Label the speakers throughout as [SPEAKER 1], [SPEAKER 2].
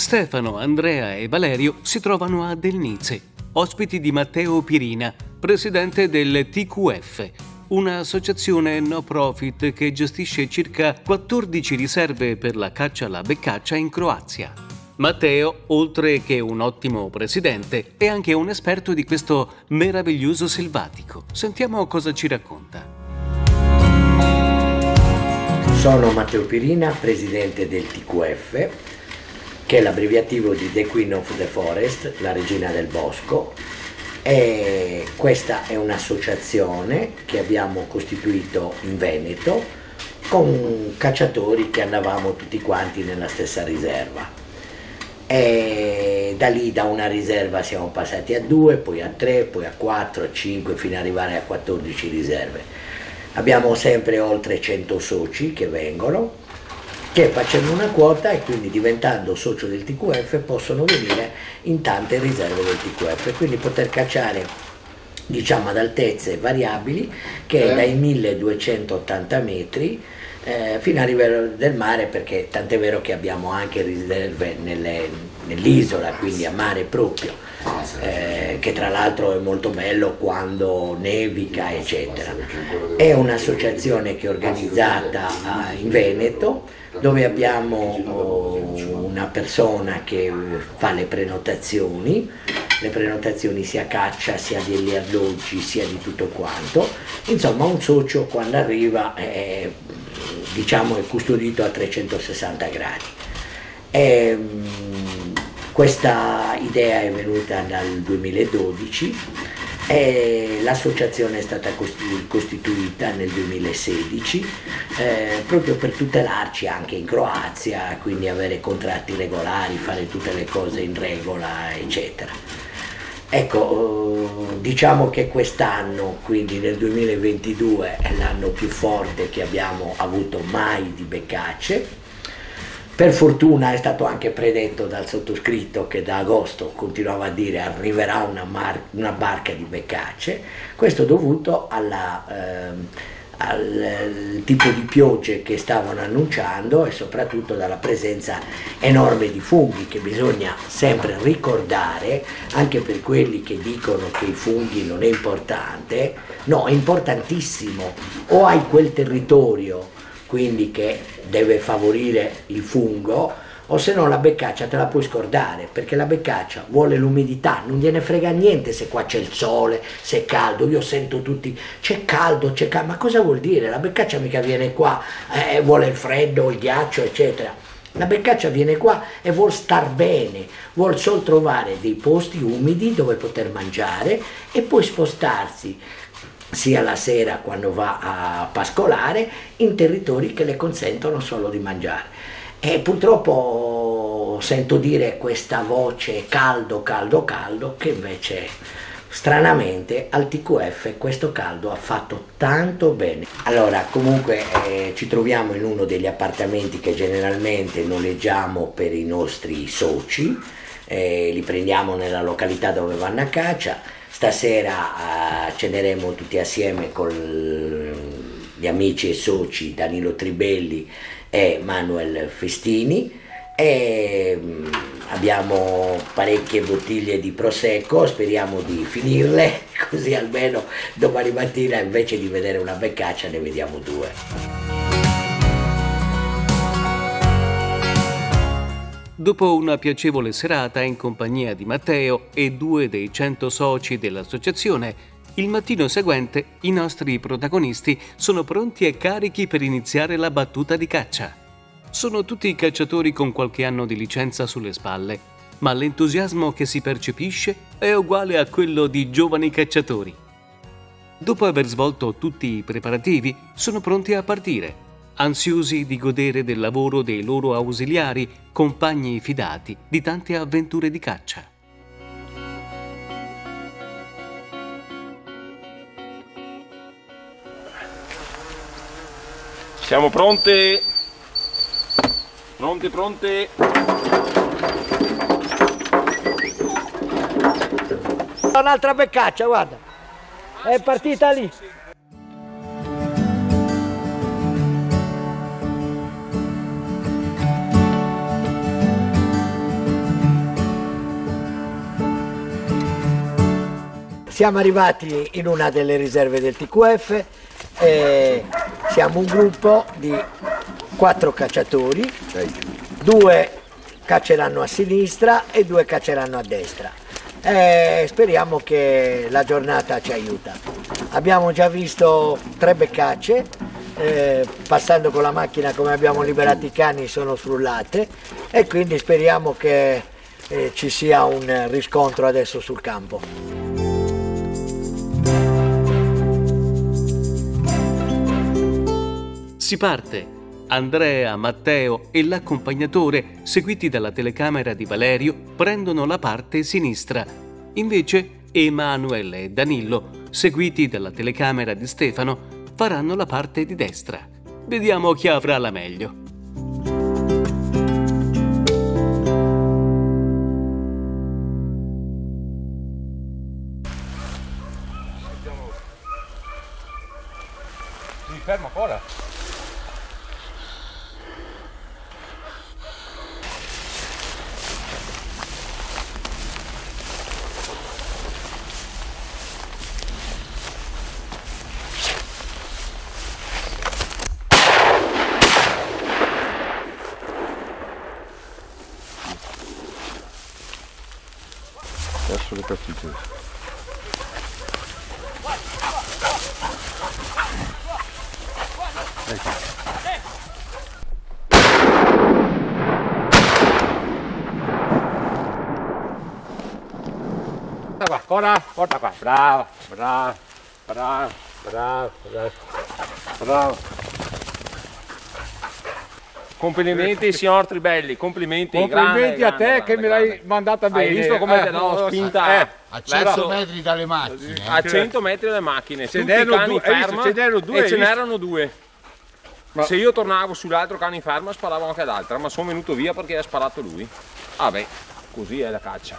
[SPEAKER 1] Stefano, Andrea e Valerio si trovano a Delnize, ospiti di Matteo Pirina, presidente del TQF, un'associazione no profit che gestisce circa 14 riserve per la caccia alla beccaccia in Croazia. Matteo, oltre che un ottimo presidente, è anche un esperto di questo meraviglioso selvatico. Sentiamo cosa ci racconta.
[SPEAKER 2] Sono Matteo Pirina, presidente del TQF, che è l'abbreviativo di The Queen of the Forest, la regina del bosco. E questa è un'associazione che abbiamo costituito in Veneto con cacciatori che andavamo tutti quanti nella stessa riserva. E da lì, da una riserva, siamo passati a 2, poi a 3, poi a 4, a 5, fino ad arrivare a 14 riserve. Abbiamo sempre oltre 100 soci che vengono, che facendo una quota e quindi diventando socio del TQF possono venire in tante riserve del TQF, quindi poter cacciare, diciamo, ad altezze variabili, che è dai 1280 metri fino a livello del mare, perché tant'è vero che abbiamo anche riserve nell'isola, quindi a mare proprio, che tra l'altro è molto bello quando nevica, eccetera. È un'associazione che è organizzata in Veneto, dove abbiamo una persona che fa le prenotazioni sia caccia, sia degli alloggi, sia di tutto quanto. Insomma, un socio quando arriva diciamo è custodito a 360 gradi. Questa idea è venuta dal 2012 e l'associazione è stata costituita nel 2016 proprio per tutelarci anche in Croazia, quindi avere contratti regolari, fare tutte le cose in regola, eccetera. Ecco, diciamo che quest'anno, quindi nel 2022, è l'anno più forte che abbiamo avuto mai di beccacce. Per fortuna è stato anche predetto dal sottoscritto che da agosto continuava a dire arriverà una barca di beccacce, questo dovuto al tipo di piogge che stavano annunciando e soprattutto dalla presenza enorme di funghi, che bisogna sempre ricordare, anche per quelli che dicono che i funghi non è importante. No, è importantissimo. O hai quel territorio quindi che deve favorire il fungo, o se no la beccaccia te la puoi scordare, perché la beccaccia vuole l'umidità, non gliene frega niente se qua c'è il sole, se è caldo. Io sento tutti c'è caldo, ma cosa vuol dire? La beccaccia mica viene qua, vuole il freddo, il ghiaccio, eccetera. La beccaccia viene qua e vuol star bene, vuol solo trovare dei posti umidi dove poter mangiare e poi spostarsi sia la sera quando va a pascolare in territori che le consentono solo di mangiare. E purtroppo sento dire questa voce caldo, caldo, caldo, che invece stranamente al TQF questo caldo ha fatto tanto bene. Allora, comunque ci troviamo in uno degli appartamenti che generalmente noleggiamo per i nostri soci, li prendiamo nella località dove vanno a caccia. Stasera ceneremo tutti assieme con gli amici e soci Danilo Tribelli e Manuel Festini, e abbiamo parecchie bottiglie di prosecco, speriamo di finirle, così almeno domani mattina invece di vedere una beccaccia ne vediamo 2.
[SPEAKER 1] Dopo una piacevole serata in compagnia di Matteo e 2 dei 100 soci dell'associazione, il mattino seguente i nostri protagonisti sono pronti e carichi per iniziare la battuta di caccia. Sono tutti cacciatori con qualche anno di licenza sulle spalle, ma l'entusiasmo che si percepisce è uguale a quello di giovani cacciatori. Dopo aver svolto tutti i preparativi, sono pronti a partire, ansiosi di godere del lavoro dei loro ausiliari, compagni fidati di tante avventure di caccia.
[SPEAKER 3] Siamo pronte? Pronte, pronte?
[SPEAKER 2] Un'altra beccaccia, guarda, è partita lì. Siamo arrivati in una delle riserve del TQF, siamo un gruppo di 4 cacciatori, 2 cacceranno a sinistra e 2 cacceranno a destra. Speriamo che la giornata ci aiuta. Abbiamo già visto 3 beccacce, passando con la macchina come abbiamo liberato i cani sono frullate e quindi speriamo che ci sia un riscontro adesso sul campo.
[SPEAKER 1] Si parte. Andrea, Matteo e l'accompagnatore, seguiti dalla telecamera di Valerio, prendono la parte sinistra. Invece Emanuele e Danilo, seguiti dalla telecamera di Stefano, faranno la parte di destra. Vediamo chi avrà la meglio.
[SPEAKER 3] Si ferma ancora? Adesso le partite. Qua, ancora, porta qua, bravo, bravo, bravo, bravo, bravo, bravo. Complimenti signor Tribelli, complimenti.
[SPEAKER 4] Complimenti a te che me l'hai mandata bene.
[SPEAKER 3] Hai visto come te l'ho spinta?
[SPEAKER 5] A 100 metri dalle macchine.
[SPEAKER 3] A 100 metri dalle macchine,
[SPEAKER 4] Ce
[SPEAKER 3] tutti i cani ferma
[SPEAKER 4] ce n'erano due,
[SPEAKER 3] e ce n'erano 2. Ma se io tornavo sull'altro cane in ferma sparavo anche all'altra, ma sono venuto via perché ha sparato lui. Ah beh, così è la caccia.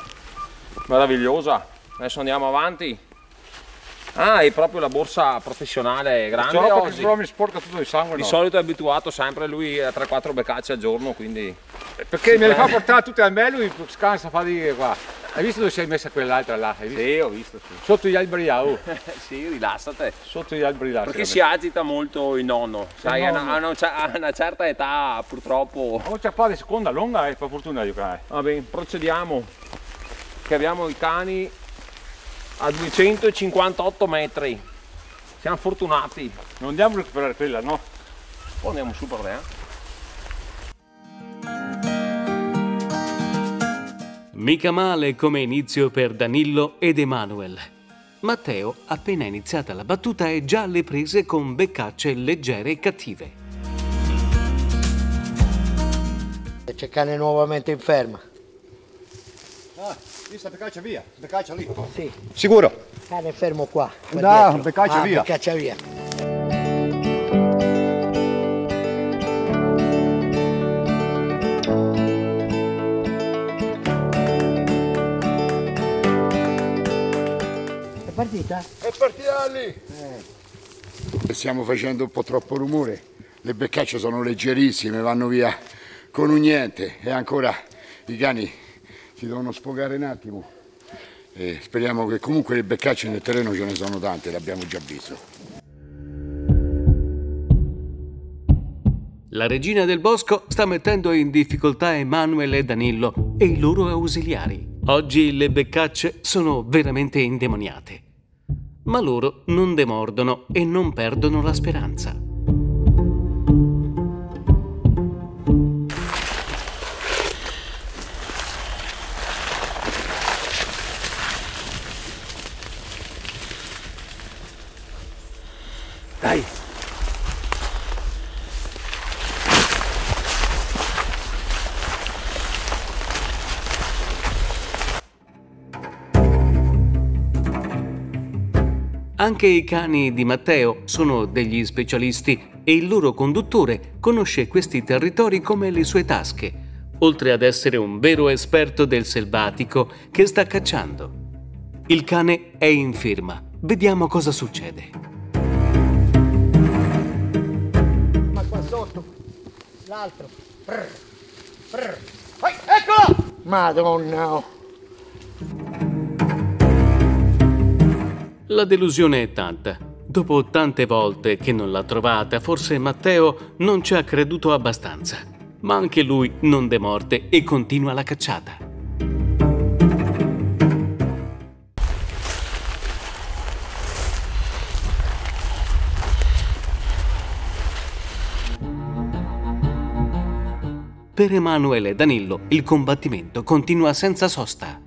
[SPEAKER 3] Meravigliosa. Adesso andiamo avanti. Ah, è proprio la borsa professionale grande oggi.
[SPEAKER 4] Però mi sporca tutto di sangue.
[SPEAKER 3] Di
[SPEAKER 4] no?
[SPEAKER 3] solito è abituato sempre lui a 3-4 beccacce al giorno, quindi...
[SPEAKER 4] Perché me le fa portare tutte a me, lui scansa fa di qua. Hai visto dove si è messa quell'altra là? Hai visto?
[SPEAKER 3] Sì, ho visto. Sì,
[SPEAKER 4] Sotto gli alberi là, oh.
[SPEAKER 3] sì, rilassate.
[SPEAKER 4] Sotto gli alberi là.
[SPEAKER 3] Perché si agita molto il nonno. Sai, a una certa età purtroppo...
[SPEAKER 4] Oh, c'è qua di seconda lunga, per fortuna io qua.
[SPEAKER 3] Va bene, procediamo. Che abbiamo i cani a 258 metri. Siamo fortunati.
[SPEAKER 4] Non andiamo a recuperare quella, no?
[SPEAKER 3] Poi andiamo su per te.
[SPEAKER 1] Mica male come inizio per Danilo ed Emanuele. Matteo, appena iniziata la battuta, è già alle prese con beccacce leggere e cattive.
[SPEAKER 2] C'è cane nuovamente in ferma.
[SPEAKER 5] Ah, questa beccaccia via, beccaccia lì.
[SPEAKER 2] Sì,
[SPEAKER 5] Sicuro?
[SPEAKER 2] cane fermo qua.
[SPEAKER 5] No, beccaccia via.
[SPEAKER 2] Beccaccia via. È partita?
[SPEAKER 5] È partita lì! Stiamo facendo un po' troppo rumore, le beccacce sono leggerissime, vanno via con un niente e ancora i cani si devono sfogare un attimo. E speriamo che comunque le beccacce nel terreno ce ne sono tante, l'abbiamo già visto.
[SPEAKER 1] La regina del bosco sta mettendo in difficoltà Emanuele e Danilo e i loro ausiliari. Oggi le beccacce sono veramente indemoniate. Ma loro non demordono e non perdono la speranza.
[SPEAKER 2] Dai.
[SPEAKER 1] Anche i cani di Matteo sono degli specialisti e il loro conduttore conosce questi territori come le sue tasche, oltre ad essere un vero esperto del selvatico che sta cacciando. Il cane è in firma. Vediamo cosa succede.
[SPEAKER 2] Ma qua sotto, l'altro. Eccolo! Madonna!
[SPEAKER 1] La delusione è tanta. Dopo tante volte che non l'ha trovata, forse Matteo non ci ha creduto abbastanza. Ma anche lui non demorde e continua la cacciata. Per Emanuele e Danilo il combattimento continua senza sosta.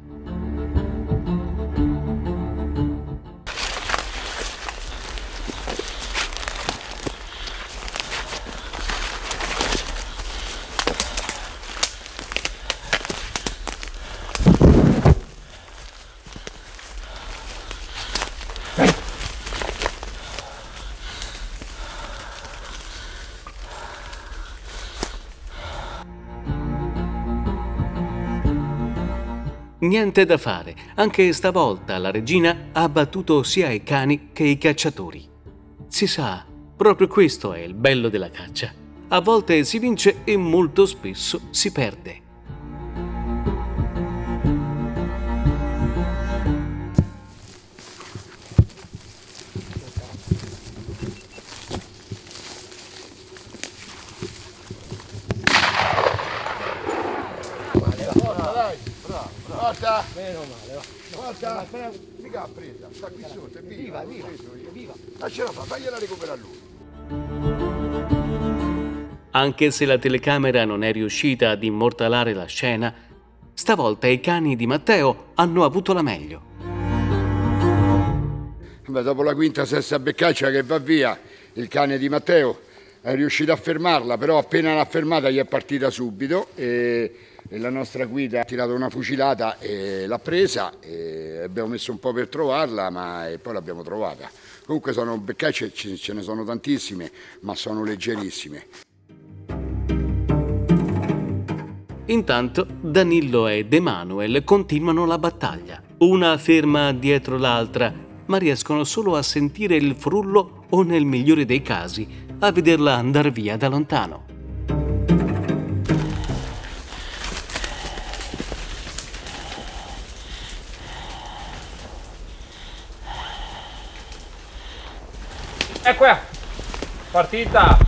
[SPEAKER 1] Niente da fare, anche stavolta la regina ha battuto sia i cani che i cacciatori. Si sa, proprio questo è il bello della caccia. A volte si vince e molto spesso si perde.
[SPEAKER 5] Guarda, meno male, guarda, mica ha presa, sta qui sotto, è viva, viva. Lasciala fare, fagliela recuperare lui.
[SPEAKER 1] Anche se la telecamera non è riuscita ad immortalare la scena, stavolta i cani di Matteo hanno avuto la meglio.
[SPEAKER 5] Beh, dopo la quinta sesta beccaccia che va via, il cane di Matteo è riuscito a fermarla, però appena l'ha fermata gli è partita subito e la nostra guida ha tirato una fucilata e l'ha presa e abbiamo messo un po' per trovarla, ma poi l'abbiamo trovata. Comunque sono beccacce, ce ne sono tantissime, ma sono leggerissime.
[SPEAKER 1] Intanto Danilo ed Emanuele continuano la battaglia, una ferma dietro l'altra, ma riescono solo a sentire il frullo o, nel migliore dei casi, a vederla andar via da lontano.
[SPEAKER 3] Ecco, partita!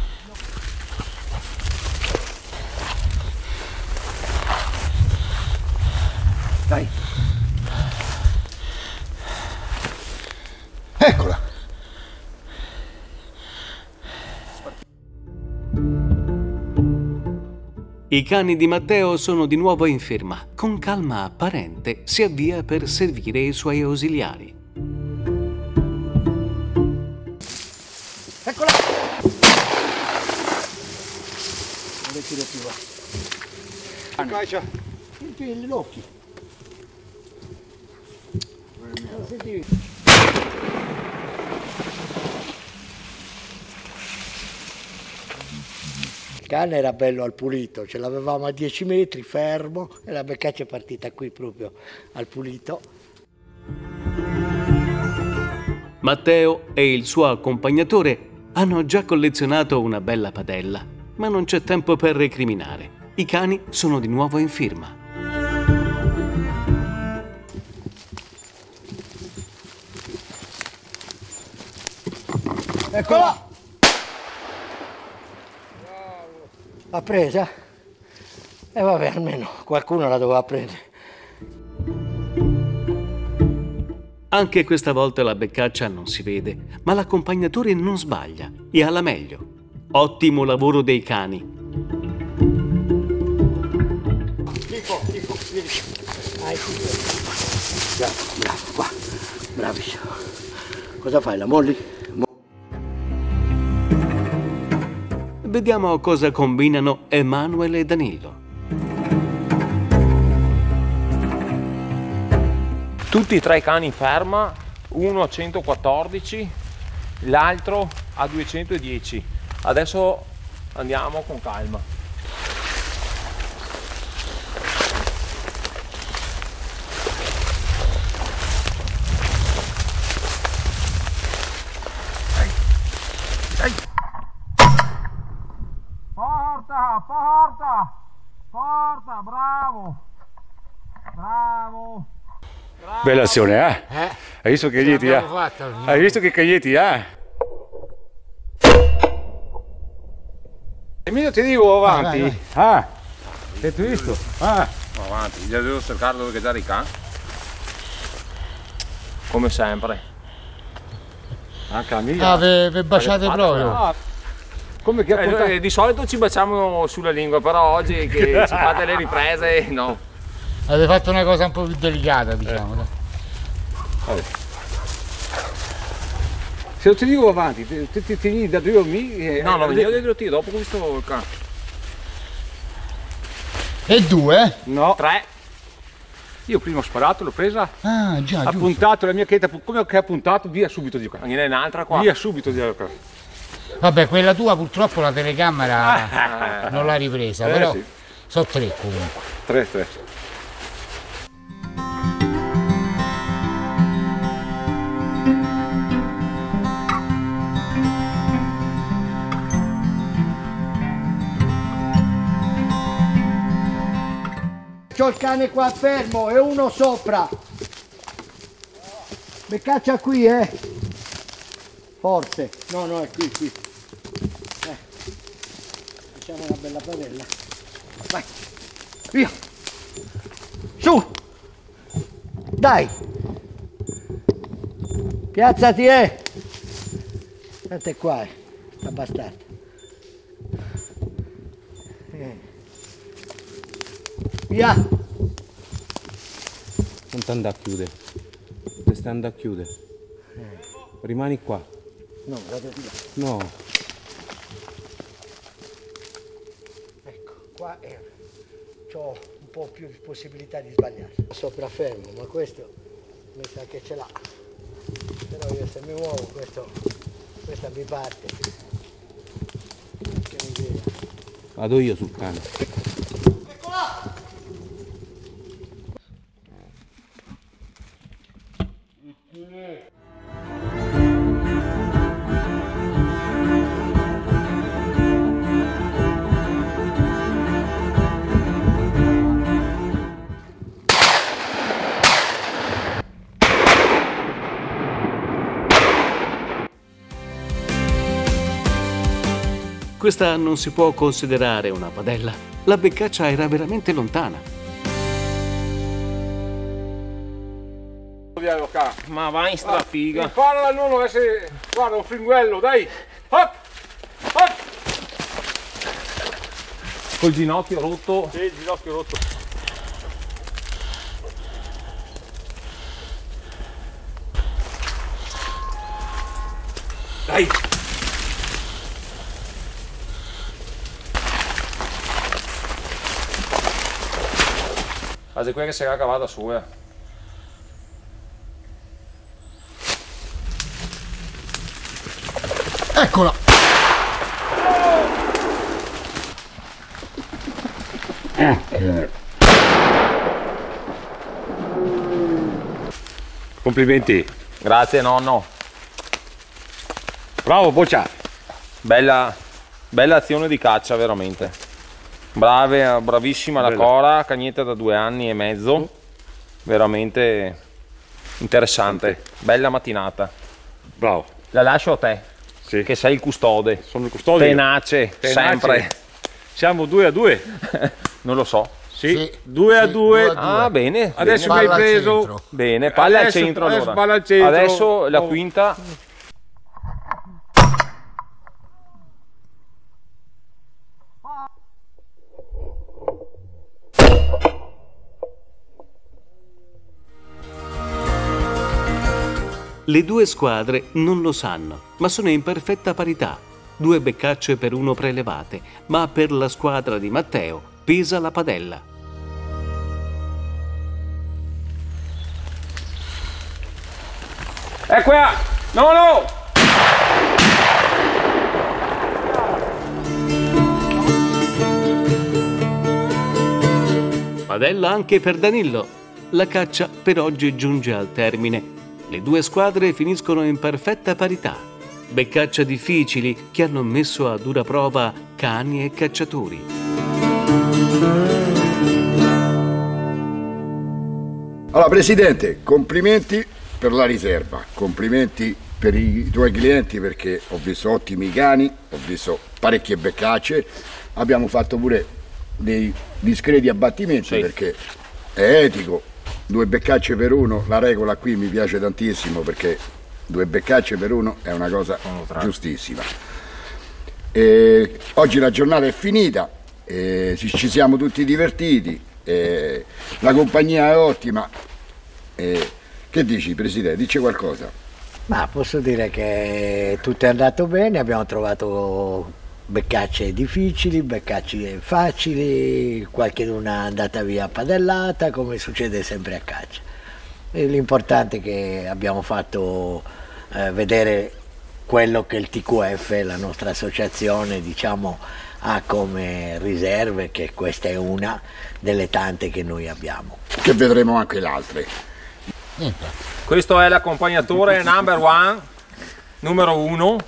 [SPEAKER 5] Dai! Eccola!
[SPEAKER 1] I cani di Matteo sono di nuovo in ferma. Con calma apparente si avvia per servire i suoi ausiliari.
[SPEAKER 2] Eccola! Non le tiro più, va.
[SPEAKER 4] Caccia.
[SPEAKER 2] Gli occhi. Senti. Il cane era bello al pulito, ce l'avevamo a 10 metri, fermo, e la beccaccia è partita qui proprio al pulito.
[SPEAKER 1] Matteo e il suo accompagnatore hanno già collezionato una bella padella, ma non c'è tempo per recriminare. I cani sono di nuovo in firma.
[SPEAKER 2] Eccola! L'ha presa? E vabbè, almeno qualcuno la doveva prendere.
[SPEAKER 1] Anche questa volta la beccaccia non si vede, ma l'accompagnatore non sbaglia e ha la meglio. Ottimo lavoro dei cani.
[SPEAKER 2] Tipo, vieni. Bravo, qua. Bravissimo. Cosa fai, la molli?
[SPEAKER 1] Vediamo cosa combinano Emanuele e Danilo.
[SPEAKER 3] Tutti e tre i cani in ferma, uno a 114, l'altro a 210. Adesso andiamo con calma.
[SPEAKER 5] Dai!
[SPEAKER 3] Forza, bravo!
[SPEAKER 4] Bella azione, eh? Hai visto che Caglietti ha? Hai visto che Caglietti ha? Emilio, ti dico avanti.
[SPEAKER 2] Vai.
[SPEAKER 4] Ah, hai visto? Ah.
[SPEAKER 3] Avanti, gli devo cercare dove che rica. Come sempre.
[SPEAKER 4] Anche la mia.
[SPEAKER 2] vi baciate proprio.
[SPEAKER 4] No. Come che ha portato...
[SPEAKER 3] Di solito ci baciamo sulla lingua, però oggi che ci fate le riprese, no.
[SPEAKER 2] Avete fatto una cosa un po' più delicata, diciamo.
[SPEAKER 4] Vabbè. Se non ti dico avanti, ti tieni da due o mi...
[SPEAKER 3] No, non venivo dietro te, dopo che ho visto il cane.
[SPEAKER 2] E 2?
[SPEAKER 4] No.
[SPEAKER 3] 3.
[SPEAKER 4] Io prima ho sparato, l'ho presa,
[SPEAKER 2] Ah, già,
[SPEAKER 4] ha puntato la mia chetta, come che ha puntato, via subito di qua.
[SPEAKER 3] Ne è un'altra qua.
[SPEAKER 4] Via subito di qua.
[SPEAKER 2] Vabbè, quella tua purtroppo la telecamera non l'ha ripresa, però
[SPEAKER 4] sì.
[SPEAKER 2] sono 3 comunque.
[SPEAKER 4] 3.
[SPEAKER 2] C'ho il cane qua fermo e uno sopra. Mi caccia qui, Forse. No, è qui. Facciamo una bella padella. Vai. Via. Su. Dai. Piazzati, Tanto è qua, sta bastarda. Via.
[SPEAKER 6] Non ti andare a chiudere, ti stai andando a chiudere. Rimani qua.
[SPEAKER 2] No, vado via.
[SPEAKER 6] No.
[SPEAKER 2] Ecco, qua ho un po' più di possibilità di sbagliare. Sopraffermo, ma questo mi sa che ce l'ha. Però io se mi muovo questa mi parte. Che miseria.
[SPEAKER 6] Vado io sul cane.
[SPEAKER 1] Questa non si può considerare una padella. La beccaccia era veramente lontana.
[SPEAKER 3] Ma vai in strafiga.
[SPEAKER 4] Impara al nonno a essere... Guarda, un fringuello, dai! Hop! Hop!
[SPEAKER 3] Col ginocchio rotto.
[SPEAKER 4] Sì, il ginocchio rotto.
[SPEAKER 3] Dai! Quasi quella che si era cavata su,
[SPEAKER 2] Eccola!
[SPEAKER 4] Complimenti.
[SPEAKER 3] Grazie nonno.
[SPEAKER 4] Bravo, Boccia.
[SPEAKER 3] Bella azione di caccia, veramente. Bravissima la
[SPEAKER 4] Bella.
[SPEAKER 3] Cora, cagnetta da 2 anni e mezzo. Veramente interessante. Bella mattinata.
[SPEAKER 4] Bravo.
[SPEAKER 3] La lascio a te,
[SPEAKER 4] Sì.
[SPEAKER 3] che sei il custode.
[SPEAKER 4] Sono il custode.
[SPEAKER 3] Tenace, sempre.
[SPEAKER 4] Siamo 2-2.
[SPEAKER 3] Non lo so.
[SPEAKER 4] Sì. 2-2.
[SPEAKER 3] Ah, bene.
[SPEAKER 4] Adesso mi
[SPEAKER 3] bene.
[SPEAKER 4] hai
[SPEAKER 2] Palla al
[SPEAKER 4] preso.
[SPEAKER 2] centro.
[SPEAKER 3] Bene, palla al
[SPEAKER 4] Adesso-
[SPEAKER 3] centro
[SPEAKER 4] adesso
[SPEAKER 3] allora.
[SPEAKER 4] palla al centro.
[SPEAKER 3] Adesso la
[SPEAKER 4] Oh.
[SPEAKER 3] quinta.
[SPEAKER 1] Le due squadre non lo sanno, ma sono in perfetta parità. 2 beccacce per 1 prelevate, ma per la squadra di Matteo pesa la padella.
[SPEAKER 3] Eccola! No!
[SPEAKER 1] Padella anche per Danillo. La caccia per oggi giunge al termine. Le 2 squadre finiscono in perfetta parità. Beccaccia difficili che hanno messo a dura prova cani e cacciatori.
[SPEAKER 5] Allora Presidente, complimenti per la riserva. Complimenti per i tuoi clienti perché ho visto ottimi cani, ho visto parecchie beccacce, abbiamo fatto pure dei discreti abbattimenti perché è etico, 2 beccacce per uno, la regola qui mi piace tantissimo perché 2 beccacce per uno è una cosa giustissima. Oggi la giornata è finita, ci siamo tutti divertiti, la compagnia è ottima. Che dici Presidente? Dici qualcosa?
[SPEAKER 2] Ma posso dire che tutto è andato bene, abbiamo trovato beccacce difficili, beccacce facili, qualcheduna è andata via padellata, come succede sempre a caccia. L'importante è che abbiamo fatto vedere quello che il TQF, la nostra associazione, diciamo, ha come riserve, che questa è una delle tante che noi abbiamo.
[SPEAKER 5] Che vedremo anche le altre.
[SPEAKER 3] Questo è l'accompagnatore number one, numero 1,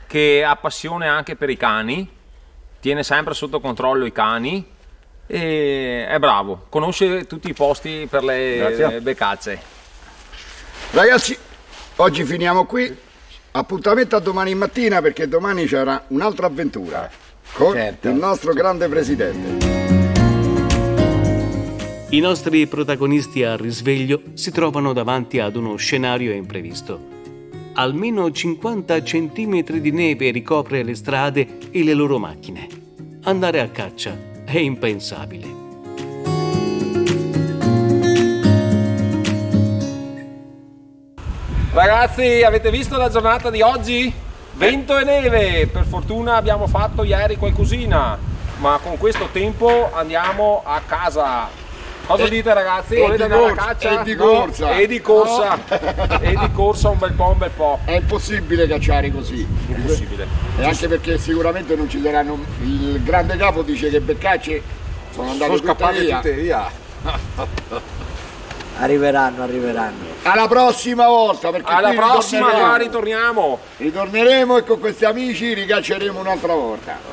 [SPEAKER 3] che ha passione anche per i cani, tiene sempre sotto controllo i cani e è bravo, conosce tutti i posti per le beccacce.
[SPEAKER 5] Ragazzi, oggi finiamo qui, appuntamento a domani mattina perché domani c'era un'altra avventura con il nostro grande Presidente.
[SPEAKER 1] I nostri protagonisti al risveglio si trovano davanti ad uno scenario imprevisto. Almeno 50 centimetri di neve ricopre le strade e le loro macchine. Andare a caccia è impensabile.
[SPEAKER 3] Ragazzi, avete visto la giornata di oggi? Vento e neve, per fortuna abbiamo fatto ieri qualcosina, ma con questo tempo andiamo a casa. Cosa dite ragazzi? Volete andare a caccia?
[SPEAKER 5] E di corsa!
[SPEAKER 3] No? E di corsa! E di corsa un bel po'.
[SPEAKER 5] È impossibile cacciare così.
[SPEAKER 3] Impossibile.
[SPEAKER 5] E anche perché sicuramente non ci saranno. Il grande capo dice che beccacce sono andate tutte via.
[SPEAKER 2] Arriveranno.
[SPEAKER 5] Alla prossima volta, perché
[SPEAKER 3] alla prossima ritorniamo.
[SPEAKER 5] Ritorneremo e con questi amici ricacceremo un'altra volta.